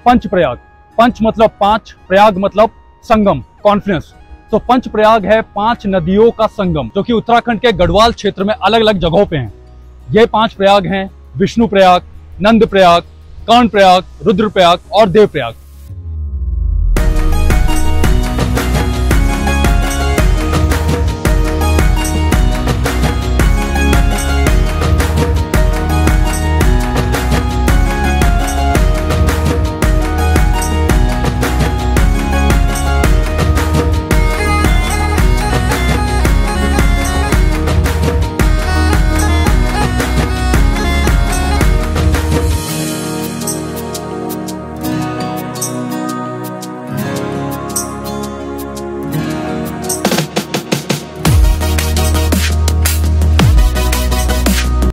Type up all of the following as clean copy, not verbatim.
पंच प्रयाग। पंच मतलब पांच, प्रयाग मतलब संगम, कॉन्फ्लुएंस। तो पंच प्रयाग है 5 नदियों का संगम, जो कि उत्तराखंड के गढ़वाल क्षेत्र में अलग अलग जगहों पे हैं। ये 5 प्रयाग हैं: विष्णु प्रयाग, नंद प्रयाग, कर्ण प्रयाग, रुद्र प्रयाग और देव प्रयाग।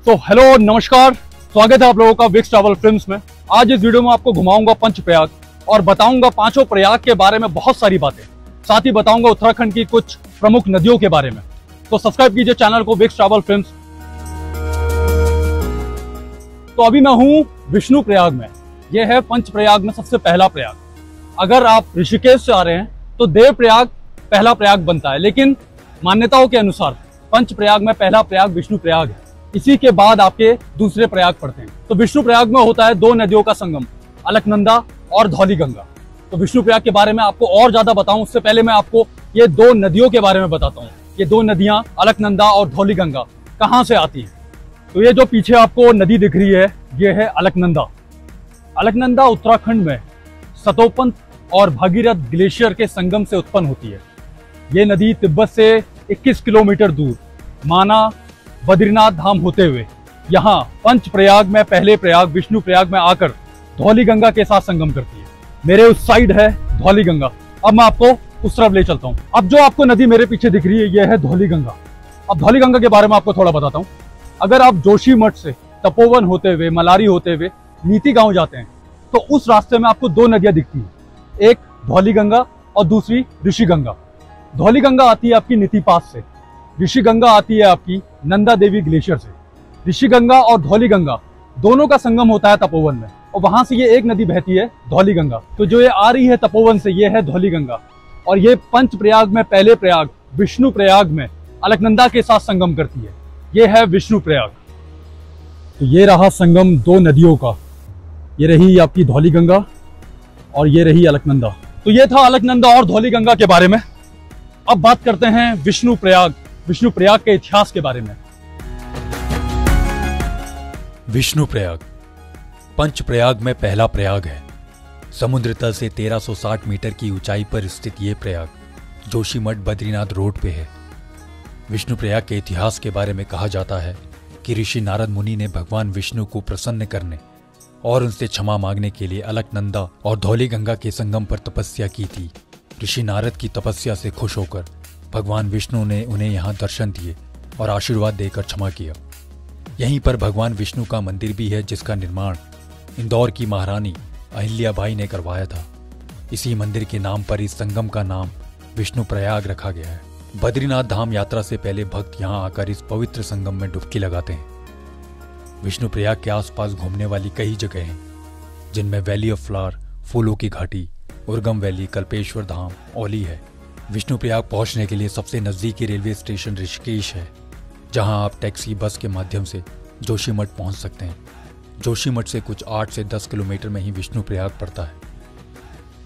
तो हेलो नमस्कार, स्वागत है आप लोगों का विक्स ट्रैवल फिल्म्स में। आज इस वीडियो में आपको घुमाऊंगा पंच प्रयाग और बताऊंगा पांचों प्रयाग के बारे में बहुत सारी बातें। साथ ही बताऊंगा उत्तराखंड की कुछ प्रमुख नदियों के बारे में। तो सब्सक्राइब कीजिए चैनल को विक्स ट्रैवल फिल्म्स। तो अभी मैं हूं विष्णु प्रयाग में। यह है पंच प्रयाग में सबसे पहला प्रयाग। अगर आप ऋषिकेश से आ रहे हैं तो देव प्रयाग पहला प्रयाग बनता है, लेकिन मान्यताओं के अनुसार पंच प्रयाग में पहला प्रयाग विष्णु प्रयाग है। इसी के बाद आपके दूसरे प्रयाग पड़ते हैं। तो विष्णु प्रयाग में होता है 2 नदियों का संगम, अलकनंदा और धौलीगंगा। तो विष्णु प्रयाग के बारे में आपको और ज्यादा बताऊं उससे पहले मैं आपको ये 2 नदियों के बारे में बताता हूँ। ये 2 नदियां अलकनंदा और धौलीगंगा कहाँ से आती हैं। तो ये जो पीछे आपको नदी दिख रही है ये है अलकनंदा। अलकनंदा उत्तराखंड में सतोपंत और भागीरथ ग्लेशियर के संगम से उत्पन्न होती है। ये नदी तिब्बत से 21 किलोमीटर दूर माना बद्रीनाथ धाम होते हुए यहाँ पंच प्रयाग में पहले प्रयाग विष्णु प्रयाग में आकर धौलीगंगा के साथ संगम करती है। मेरे उस साइड है धौलीगंगा। अब मैं आपको उस तरफ ले चलता हूँ। अब जो आपको नदी मेरे पीछे दिख रही है यह है धौलीगंगा। अब धौलीगंगा के बारे में आपको थोड़ा बताता हूँ। अगर आप जोशीमठ से तपोवन होते हुए मलारी होते हुए नीति गांव जाते हैं तो उस रास्ते में आपको 2 नदियां दिखती है, एक धौलीगंगा और दूसरी ऋषिगंगा। धौलीगंगा आती है आपकी नीति पास से, ऋषिगंगा आती है आपकी नंदा देवी ग्लेशियर से। ऋषिगंगा और धौलीगंगा दोनों का संगम होता है तपोवन में और वहां से ये एक नदी बहती है धौलीगंगा। तो जो ये आ रही है तपोवन से ये है धौलीगंगा और ये पंच प्रयाग में पहले प्रयाग विष्णु प्रयाग में अलकनंदा के साथ संगम करती है। ये है विष्णु प्रयाग। तो ये रहा संगम 2 नदियों का। ये रही आपकी धौलीगंगा और ये रही अलकनंदा। तो ये था अलकनंदा और धौलीगंगा के बारे में। अब बात करते हैं विष्णु प्रयाग के इतिहास के बारे में। विष्णु प्रयाग पंच प्रयाग में पहला प्रयाग है। समुद्र तल से 1360 मीटर की ऊंचाई पर स्थित ये प्रयाग जोशीमठ बद्रीनाथ रोड पे है। विष्णु प्रयाग के इतिहास के बारे में कहा जाता है कि ऋषि नारद मुनि ने भगवान विष्णु को प्रसन्न करने और उनसे क्षमा मांगने के लिए अलकनंदा और धौलीगंगा के संगम पर तपस्या की थी। ऋषि नारद की तपस्या से खुश होकर भगवान विष्णु ने उन्हें यहाँ दर्शन दिए और आशीर्वाद देकर क्षमा किया। यहीं पर भगवान विष्णु का मंदिर भी है, जिसका निर्माण इंदौर की महारानी अहिल्याबाई ने करवाया था। इसी मंदिर के नाम पर इस संगम का नाम विष्णु प्रयाग रखा गया है। बद्रीनाथ धाम यात्रा से पहले भक्त यहाँ आकर इस पवित्र संगम में डुबकी लगाते हैं। विष्णु प्रयाग के आसपास घूमने वाली कई जगह हैं, जिनमें वैली ऑफ फ्लावर, फूलों की घाटी, उर्गम वैली, कल्पेश्वर धाम, औली है। विष्णु प्रयाग पहुंचने के लिए सबसे नजदीकी रेलवे स्टेशन ऋषिकेश है, जहां आप टैक्सी बस के माध्यम से जोशीमठ पहुंच सकते हैं। जोशीमठ से कुछ 8 से 10 किलोमीटर में ही विष्णु प्रयाग पड़ता है।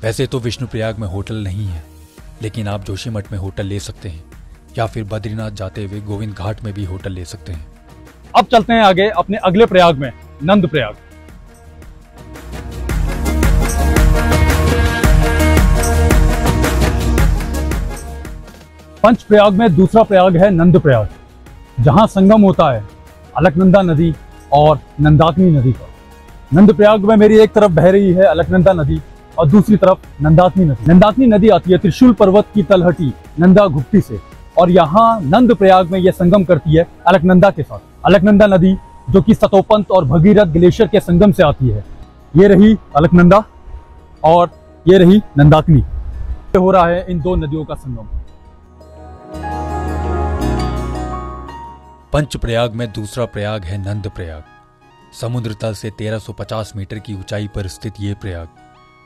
वैसे तो विष्णु प्रयाग में होटल नहीं है, लेकिन आप जोशीमठ में होटल ले सकते हैं या फिर बद्रीनाथ जाते हुए गोविंद घाट में भी होटल ले सकते हैं। अब चलते हैं आगे अपने अगले प्रयाग में, नंद प्रयाग। पंच प्रयाग में दूसरा प्रयाग है नंद प्रयाग, जहां संगम होता है अलकनंदा नदी और नंदाकिनी नदी का। नंद प्रयाग में मेरी एक तरफ बह रही है अलकनंदा नदी और दूसरी तरफ नंदाकिनी नदी। नंदाकिनी नदी आती है त्रिशूल पर्वत की तलहटी नंदा घुप्टी से और यहाँ नंद प्रयाग में यह संगम करती है अलकनंदा के साथ। अलकनंदा नदी जो कि सतोपंत और भगीरथ ग्लेशियर के संगम से आती है। ये रही अलकनंदा और ये रही नंदाकिनी। हो रहा है इन 2 नदियों का संगम। पंच प्रयाग में दूसरा प्रयाग है नंद प्रयाग। समुद्र तल से 1350 मीटर की ऊंचाई पर स्थित ये प्रयाग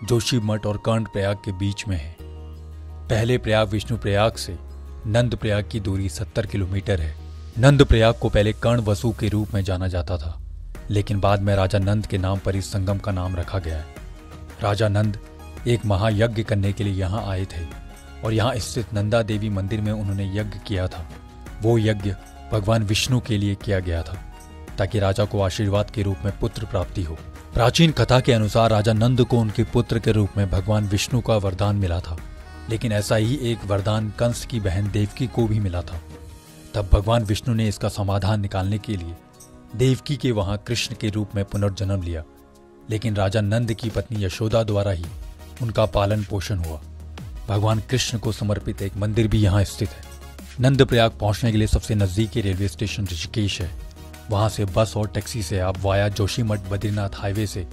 जोशीमठ और कर्णप्रयाग के बीच में है। पहले प्रयाग विष्णु प्रयाग से नंद प्रयाग की दूरी 70 किलोमीटर है। नंद प्रयाग को पहले कर्ण वसु के रूप में जाना जाता था, लेकिन बाद में राजा नंद के नाम पर इस संगम का नाम रखा गया है। राजा नंद एक महायज्ञ करने के लिए यहाँ आए थे और यहाँ स्थित नंदा देवी मंदिर में उन्होंने यज्ञ किया था। वो यज्ञ भगवान विष्णु के लिए किया गया था ताकि राजा को आशीर्वाद के रूप में पुत्र प्राप्ति हो। प्राचीन कथा के अनुसार राजा नंद को उनके पुत्र के रूप में भगवान विष्णु का वरदान मिला था, लेकिन ऐसा ही एक वरदान कंस की बहन देवकी को भी मिला था। तब भगवान विष्णु ने इसका समाधान निकालने के लिए देवकी के वहां कृष्ण के रूप में पुनर्जन्म लिया, लेकिन राजा नंद की पत्नी यशोदा द्वारा ही उनका पालन पोषण हुआ। भगवान कृष्ण को समर्पित एक मंदिर भी यहाँ स्थित है। नंद प्रयाग पहुंचने के लिए सबसे नजदीकी रेलवे स्टेशन ऋषिकेश है। वहां से बस और टैक्सी से आप वाया जोशीमठ बद्रीनाथ हाईवे से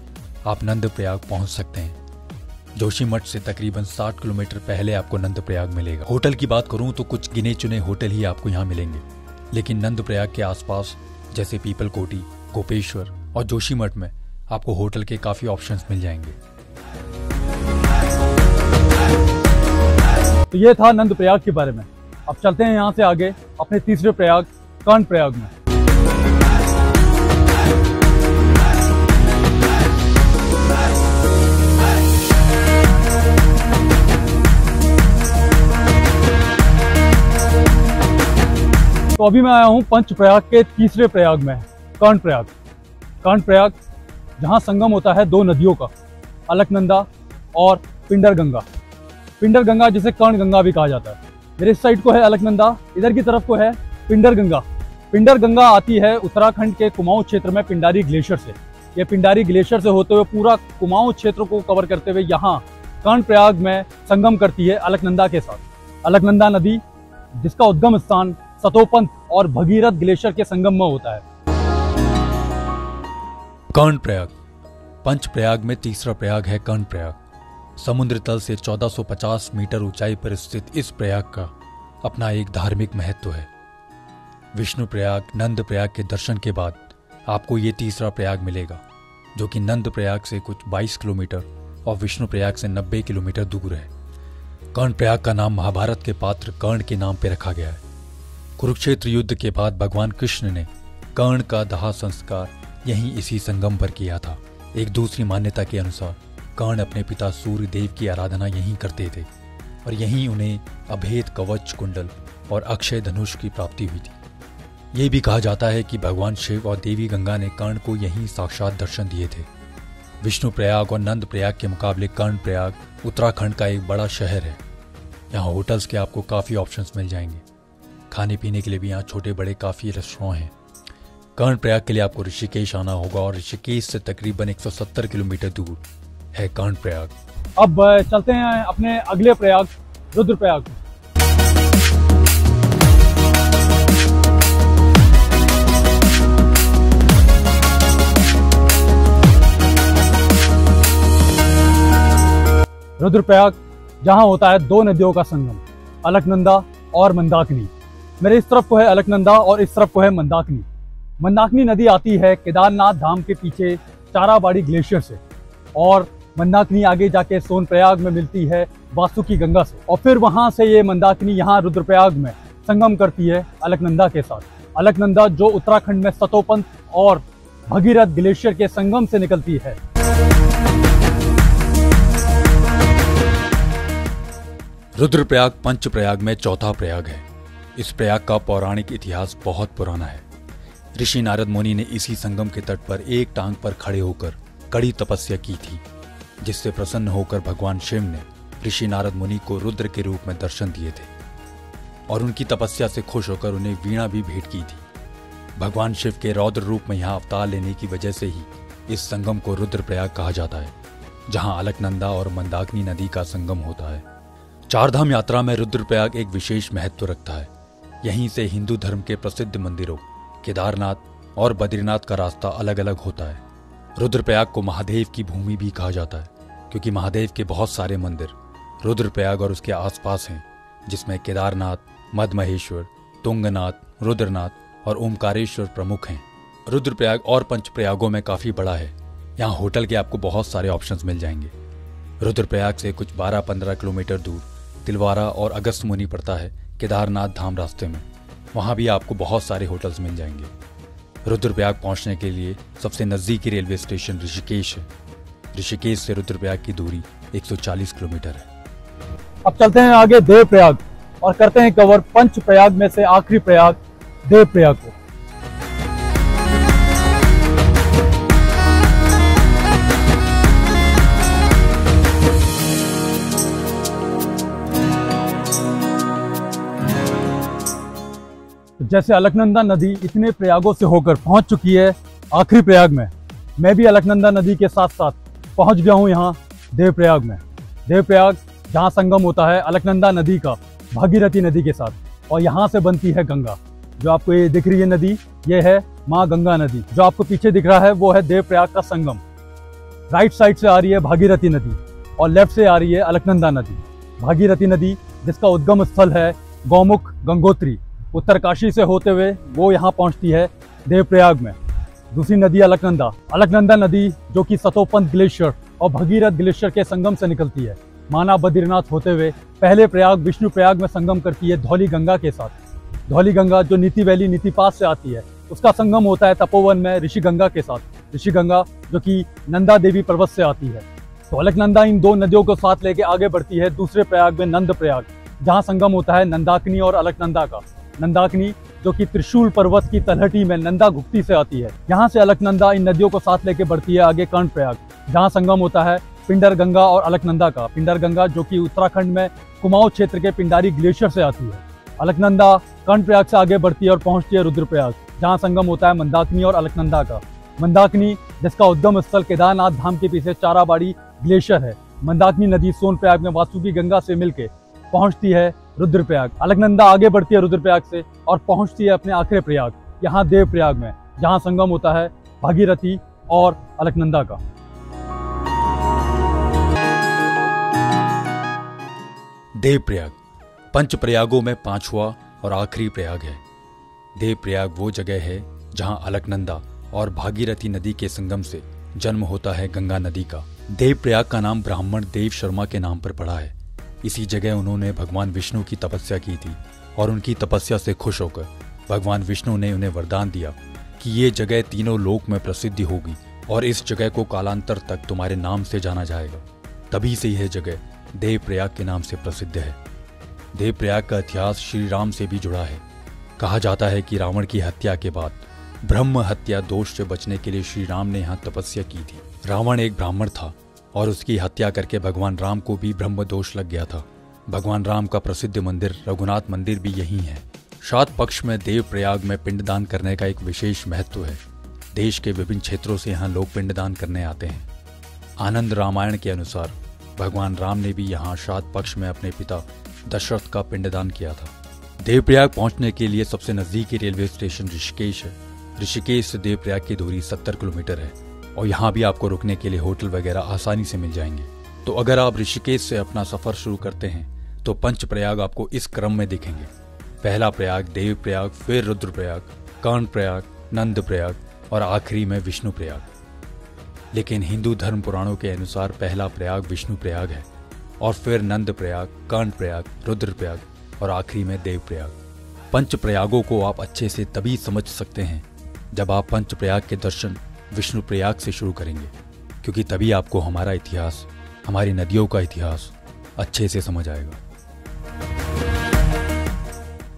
आप नंद प्रयाग पहुंच सकते हैं। जोशीमठ से तकरीबन 60 किलोमीटर पहले आपको नंद प्रयाग मिलेगा। होटल की बात करूं तो कुछ गिने चुने होटल ही आपको यहाँ मिलेंगे, लेकिन नंद प्रयाग के आसपास जैसे पीपल कोटी, गोपेश्वर और जोशीमठ में आपको होटल के काफी ऑप्शंस मिल जाएंगे। तो ये था नंद प्रयाग के बारे में। अब चलते हैं यहाँ से आगे अपने तीसरे प्रयाग कर्णप्रयाग में। तो अभी मैं आया हूँ पंचप्रयाग के तीसरे प्रयाग में, कर्णप्रयाग। कर्णप्रयाग जहाँ संगम होता है दो नदियों का, अलकनंदा और पिंडर गंगा। पिंडर गंगा जिसे कर्ण गंगा भी कहा जाता है। मेरे इस साइड को है अलकनंदा, इधर की तरफ को है पिंडर गंगा। पिंडर गंगा आती है उत्तराखंड के कुमाऊं क्षेत्र में पिंडारी ग्लेशियर से। ये पिंडारी ग्लेशियर से होते हुए पूरा कुमाऊं क्षेत्र को कवर करते हुए यहाँ कर्णप्रयाग में संगम करती है अलकनंदा के साथ। अलकनंदा नदी जिसका उद्गम स्थान सतोपंथ और भगीरथ ग्लेशियर के संगम में होता है। कर्णप्रयाग पंचप्रयाग में तीसरा प्रयाग है कर्णप्रयाग। समुद्र तल से 1450 मीटर ऊंचाई पर स्थित इस प्रयाग का अपना एक धार्मिक महत्व है। विष्णु प्रयाग, नंद प्रयाग के दर्शन के बाद आपको ये तीसरा प्रयाग मिलेगा, जो कि नंद प्रयाग से कुछ 22 किलोमीटर और विष्णु प्रयाग से 90 किलोमीटर दूर है। कर्णप्रयाग का नाम महाभारत के पात्र कर्ण के नाम पर रखा गया है। कुरुक्षेत्र युद्ध के बाद भगवान कृष्ण ने कर्ण का दाह संस्कार यहीं इसी संगम पर किया था। एक दूसरी मान्यता के अनुसार कर्ण अपने पिता सूर्य देव की आराधना यहीं करते थे और यहीं उन्हें अभेद कवच कुंडल और अक्षय धनुष की प्राप्ति हुई थी। ये भी कहा जाता है कि भगवान शिव और देवी गंगा ने कर्ण को यहीं साक्षात दर्शन दिए थे। विष्णु प्रयाग और नंद प्रयाग के मुकाबले कर्णप्रयाग उत्तराखंड का एक बड़ा शहर है। यहाँ होटल्स के आपको काफ़ी ऑप्शंस मिल जाएंगे। खाने पीने के लिए भी यहाँ छोटे बड़े काफ़ी रेस्टोरेंट हैं। कर्णप्रयाग के लिए आपको ऋषिकेश आना होगा और ऋषिकेश से तकरीबन 170 किलोमीटर दूर है कर्णप्रयाग। अब चलते हैं अपने अगले प्रयाग रुद्रप्रयाग। रुद्रप्रयाग जहां होता है दो नदियों का संगम, अलकनंदा और मंदाकिनी। मेरे इस तरफ को है अलकनंदा और इस तरफ को है मंदाकिनी। मंदाकिनी नदी आती है केदारनाथ धाम के पीछे चाराबाड़ी ग्लेशियर से और मंदाकिनी आगे जाके सोनप्रयाग में मिलती है वासुकी गंगा से और फिर वहां से ये मंदाकिनी यहाँ रुद्रप्रयाग में संगम करती है अलकनंदा के साथ। अलकनंदा जो उत्तराखंड में सतोपंथ और भगीरथ ग्लेशियर के संगम से निकलती है। रुद्रप्रयाग पंचप्रयाग में चौथा प्रयाग है। इस प्रयाग का पौराणिक इतिहास बहुत पुराना है। ऋषि नारद मुनि ने इसी संगम के तट पर एक टांग पर खड़े होकर कड़ी तपस्या की थी, जिससे प्रसन्न होकर भगवान शिव ने ऋषि नारद मुनि को रुद्र के रूप में दर्शन दिए थे और उनकी तपस्या से खुश होकर उन्हें वीणा भी भेंट की थी। भगवान शिव के रौद्र रूप में यहाँ अवतार लेने की वजह से ही इस संगम को रुद्रप्रयाग कहा जाता है, जहाँ अलकनंदा और मंदाकिनी नदी का संगम होता है। चारधाम यात्रा में रुद्रप्रयाग एक विशेष महत्व रखता है। यहीं से हिंदू धर्म के प्रसिद्ध मंदिरों केदारनाथ और बद्रीनाथ का रास्ता अलग अलग होता है। रुद्रप्रयाग को महादेव की भूमि भी कहा जाता है, क्योंकि महादेव के बहुत सारे मंदिर रुद्रप्रयाग और उसके आसपास हैं, जिसमें केदारनाथ, मदमहेश्वर, तुंगनाथ, रुद्रनाथ और ओमकारेश्वर प्रमुख हैं। रुद्रप्रयाग और पंचप्रयागों में काफ़ी बड़ा है। यहाँ होटल के आपको बहुत सारे ऑप्शंस मिल जाएंगे। रुद्रप्रयाग से कुछ 12-15 किलोमीटर दूर तिलवारा और अगस्त मुनि पड़ता है केदारनाथ धाम रास्ते में। वहाँ भी आपको बहुत सारे होटल्स मिल जाएंगे। रुद्रप्रयाग पहुँचने के लिए सबसे नज़दीकी रेलवे स्टेशन ऋषिकेश है। ऋषिकेश से रुद्रप्रयाग की दूरी 140 किलोमीटर है। अब चलते हैं आगे देवप्रयाग और करते हैं कवर पंच प्रयाग में से आखिरी प्रयाग देवप्रयाग को। जैसे अलकनंदा नदी इतने प्रयागों से होकर पहुंच चुकी है आखिरी प्रयाग में, मैं भी अलकनंदा नदी के साथ साथ पहुंच गया हूं यहां देवप्रयाग में। देवप्रयाग जहां संगम होता है अलकनंदा नदी का भागीरथी नदी के साथ, और यहां से बनती है गंगा। जो आपको ये दिख रही है नदी, ये है माँ गंगा नदी। जो आपको पीछे दिख रहा है वो है देवप्रयाग का संगम। राइट साइड से आ रही है भागीरथी नदी और लेफ्ट से आ रही है अलकनंदा नदी। भागीरथी नदी जिसका उद्गम स्थल है गौमुख गंगोत्री, उत्तरकाशी से होते हुए वो यहाँ पहुँचती है देवप्रयाग में। दूसरी नदी अलकनंदा। अलकनंदा नदी जो कि सतोपंथ ग्लेशियर और भगीरथ ग्लेशियर के संगम से निकलती है, माना बद्रीनाथ होते हुए पहले प्रयाग विष्णु प्रयाग में संगम करती है धौली गंगा के साथ। धौली गंगा जो नीति वैली नीति पास से आती है, उसका संगम होता है तपोवन में ऋषि गंगा के साथ। ऋषि गंगा जो कि नंदा देवी पर्वत से आती है। तो अलकनंदा इन दो नदियों को साथ लेके आगे बढ़ती है दूसरे प्रयाग में नंद प्रयाग, जहाँ संगम होता है नंदाकिनी और अलकनंदा का। नंदाकिनी जो कि त्रिशूल पर्वत की तलहटी में नंदा गुप्ती से आती है। यहाँ से अलकनंदा इन नदियों को साथ लेके बढ़ती है आगे कर्णप्रयाग, जहाँ संगम होता है पिंडर गंगा और अलकनंदा का। पिंडर गंगा जो कि उत्तराखंड में कुमाऊं क्षेत्र के पिंडारी ग्लेशियर से आती है। अलकनंदा कर्णप्रयाग से आगे बढ़ती है और पहुंचती है रुद्रप्रयाग, जहाँ संगम होता है मंदाकिनी और अलकनंदा का। मंदाकिनी जिसका उद्गम स्थल केदारनाथ धाम के पीछे चाराबाड़ी ग्लेशियर है। मंदाकिनी नदी सोनप्रयाग में वासुकी गंगा से मिलके पहुंचती है रुद्रप्रयाग। अलकनंदा आगे बढ़ती है रुद्रप्रयाग से और पहुंचती है अपने आखिरी प्रयाग यहाँ देवप्रयाग में, जहाँ संगम होता है भागीरथी और अलकनंदा का। देवप्रयाग पंच प्रयागों में पांचवा और आखिरी प्रयाग है। देवप्रयाग वो जगह है जहां अलकनंदा और भागीरथी नदी के संगम से जन्म होता है गंगा नदी का। देवप्रयाग का नाम ब्राह्मण देव शर्मा के नाम पर पड़ा है। इसी जगह उन्होंने भगवान विष्णु की तपस्या की थी और उनकी तपस्या से खुश होकर भगवान विष्णु ने उन्हें वरदान दिया कि ये जगह तीनों लोक में प्रसिद्धि होगी और इस जगह को कालांतर तक तुम्हारे नाम से जाना जाएगा। तभी से यह जगह देवप्रयाग के नाम से प्रसिद्ध है। देवप्रयाग का इतिहास श्री राम से भी जुड़ा है। कहा जाता है कि रावण की हत्या के बाद ब्रह्म हत्या दोष से बचने के लिए श्री राम ने यहाँ तपस्या की थी। रावण एक ब्राह्मण था और उसकी हत्या करके भगवान राम को भी ब्रह्म दोष लग गया था। भगवान राम का प्रसिद्ध मंदिर रघुनाथ मंदिर भी यही है। श्राद्ध पक्ष में देवप्रयाग में पिंडदान करने का एक विशेष महत्व है। देश के विभिन्न क्षेत्रों से यहाँ लोग पिंडदान करने आते हैं। आनंद रामायण के अनुसार भगवान राम ने भी यहाँ श्राद्ध पक्ष में अपने पिता दशरथ का पिंडदान किया था। देवप्रयाग पहुंचने के लिए सबसे नजदीकी रेलवे स्टेशन ऋषिकेश है। ऋषिकेश से देवप्रयाग की दूरी 70 किलोमीटर है और यहाँ भी आपको रुकने के लिए होटल वगैरह आसानी से मिल जाएंगे। तो अगर आप ऋषिकेश से अपना सफर शुरू करते हैं तो पंच प्रयाग आपको इस क्रम में दिखेंगे। पहला प्रयाग देवप्रयाग, फिर रुद्रप्रयाग, कर्णप्रयाग, नंदप्रयाग और आखिरी में विष्णु प्रयाग। लेकिन हिंदू धर्म पुराणों के अनुसार पहला प्रयाग विष्णु प्रयाग है और फिर नंदप्रयाग, कर्णप्रयाग, रुद्रप्रयाग और आखिरी में देवप्रयाग। पंच प्रयागों को आप अच्छे से तभी समझ सकते हैं जब आप पंच प्रयाग के दर्शन विष्णु प्रयाग से शुरू करेंगे, क्योंकि तभी आपको हमारा इतिहास, हमारी नदियों का इतिहास अच्छे से समझ आएगा।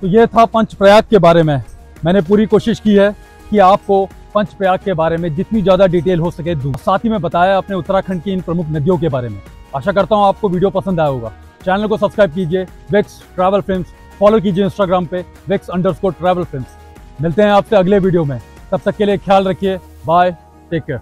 तो ये था पंच प्रयाग के बारे में। मैंने पूरी कोशिश की है कि आपको पंच प्रयाग के बारे में जितनी ज़्यादा डिटेल हो सके दूं। साथ ही मैं बताया अपने उत्तराखंड की इन प्रमुख नदियों के बारे में। आशा करता हूँ आपको वीडियो पसंद आया होगा। चैनल को सब्सक्राइब कीजिए, वेक्स ट्रैवल फिल्म्स, फॉलो कीजिए इंस्टाग्राम पे वेक्स_ट्रैवल फिल्म्स। मिलते हैं आपसे अगले वीडियो में, तब तक के लिए ख्याल रखिए। Bye, take care.